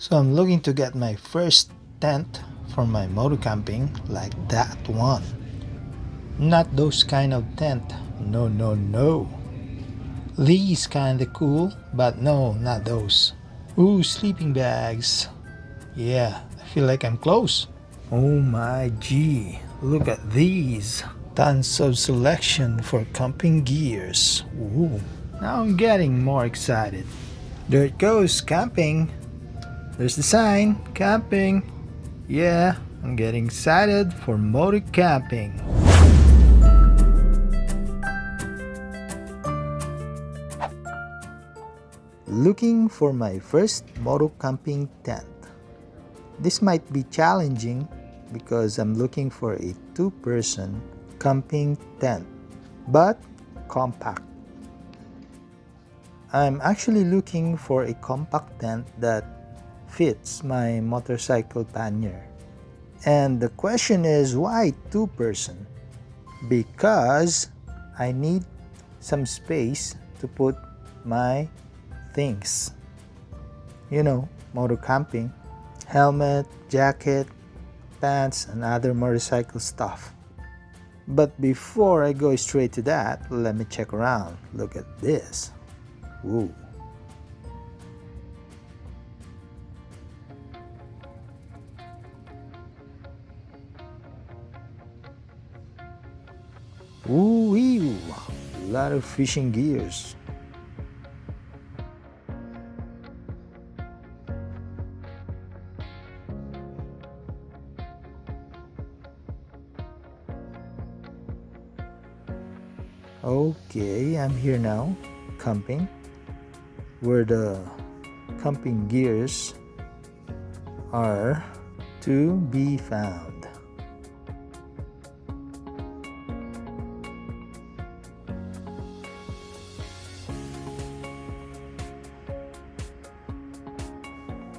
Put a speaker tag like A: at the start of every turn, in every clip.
A: So I'm looking to get my first tent for my motocamping, like that one. Not those kind of tent. No, no, no. These kinda cool, but no, not those. Ooh, sleeping bags. Yeah, I feel like I'm close. Oh my gee, look at these. Tons of selection for camping gears. Ooh, now I'm getting more excited. There it goes, camping. There's the sign, camping. Yeah, I'm getting excited for motocamping. Looking for my first motocamping tent. This might be challenging because I'm looking for a two-person camping tent, but compact. I'm actually looking for a compact tent that fits my motorcycle pannier. And the question is, why two-person? Because I need some space to put my things. You know, motor camping, helmet, jacket, pants, and other motorcycle stuff. But before I go straight to that, let me check around. Look at this. Woo. Ooh-wee, a lot of fishing gears. Okay, I'm here now, camping, where the camping gears are to be found.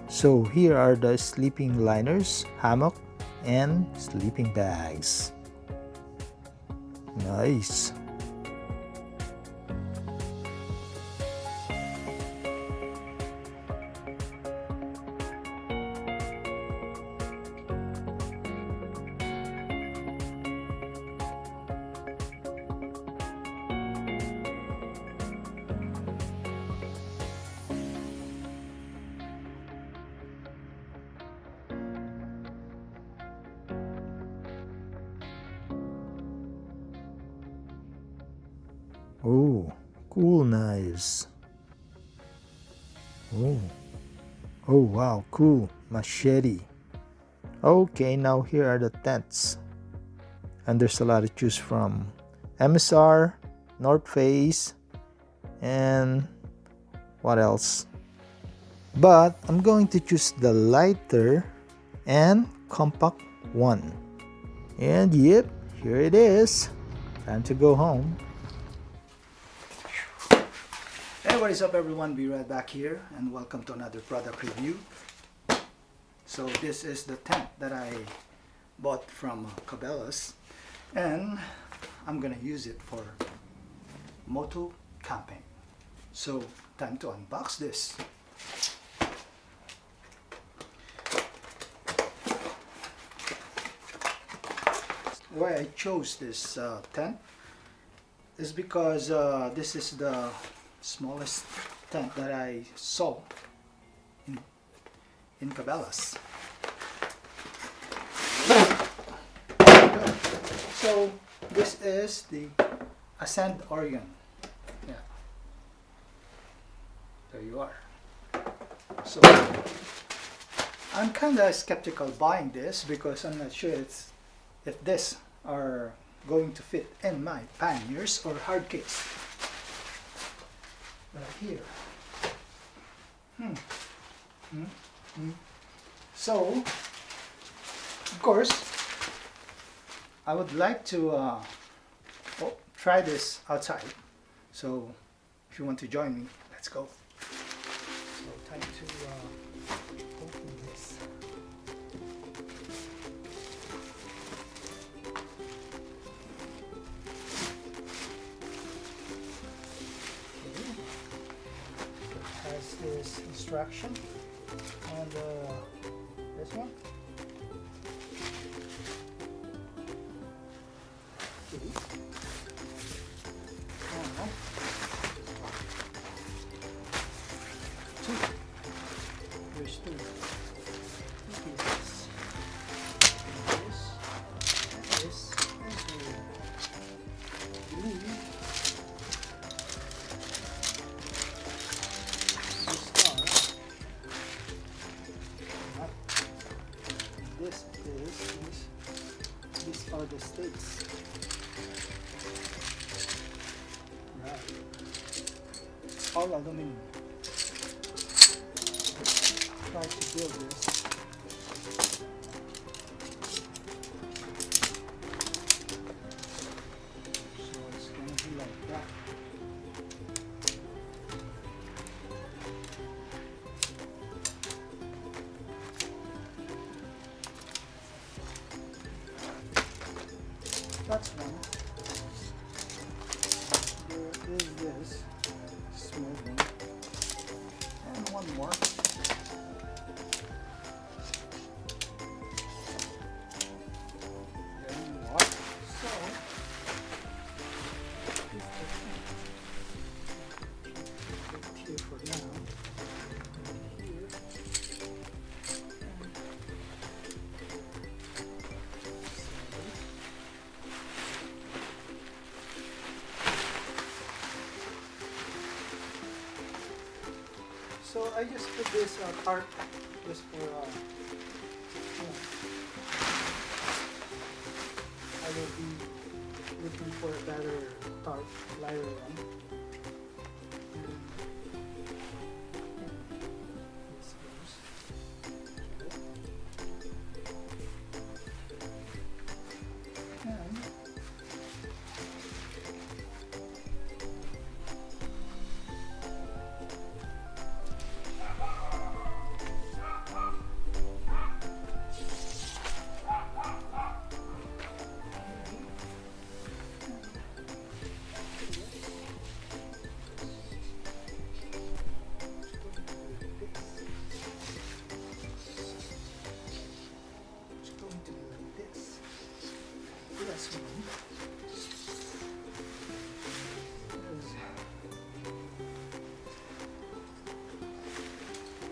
A: So here are the sleeping liners, hammock, and sleeping bags. Nice. Oh, cool knives. Oh wow, cool machete. Okay, now here are the tents. And there's a lot to choose from. MSR, North Face, and what else? But I'm going to choose the lighter and compact one. And yep, here it is. Time to go home. Hey, what is up everyone? Be right back here and welcome to another product review. So this is the tent that I bought from Cabela's, and I'm gonna use it for moto camping. So time to unbox this. Why I chose this tent is because this is the smallest tent that I saw in Cabela's. So this is the Ascend Oregon. Yeah, there you are. So I'm kind of skeptical buying this because I'm not sure if this are going to fit in my panniers or hard case. But here, so of course I would like to try this outside. So if you want to join me, let's go. So time to open this. This instruction and this one. Okay. Now, two. There's two. Two pieces. This, and glue this star. These are the stakes. Right. All aluminum. Try to build this. So it's going to be like that. That's one. There is this small one. And one more. Then what? So, here for now. And here. So I just put this tarp just for, I will be looking for a better tarp, lighter one. This goes. And this one is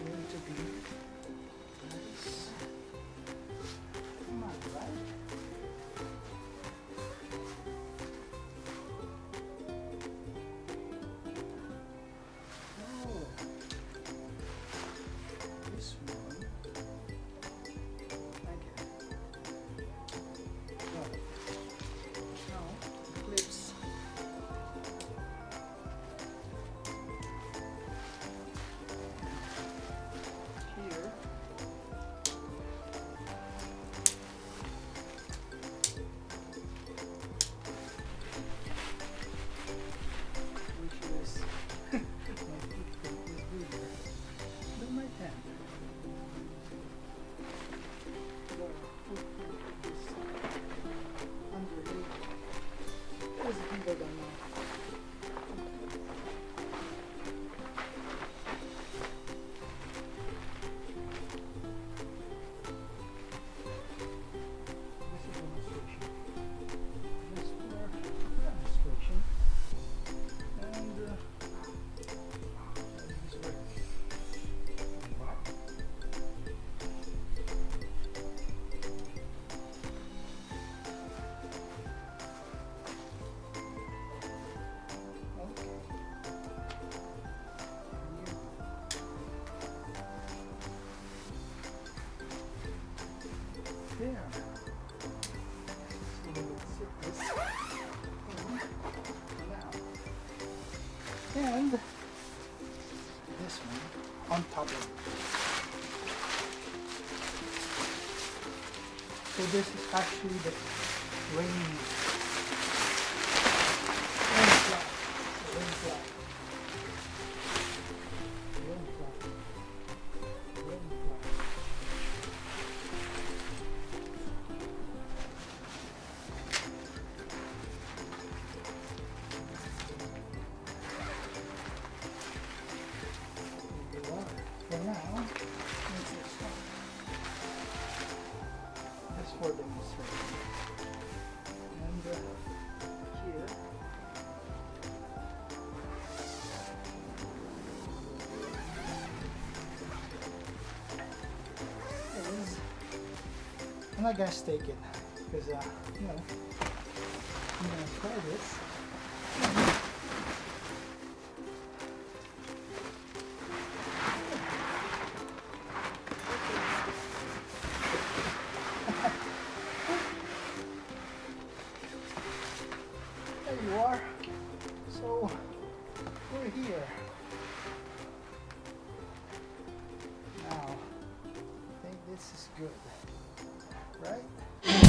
A: going to be nice. Come on, right? Oh, this one. I get it. Right. Now, clips. Here. Which is my footprint is bigger than my tent. The footprint is underneath is bigger than mine. This is demonstration. This for demonstration. And this work. Wow. There. So let's sit this now. And this one on top of it. So this is actually the rain flag. Rain flag. Rain flag. Rain flag. For now, let's start. for demonstration. And here is, I'm not gonna stake it because you know, I'm gonna try this. There you are. So we're here. Now, I think this is good, right?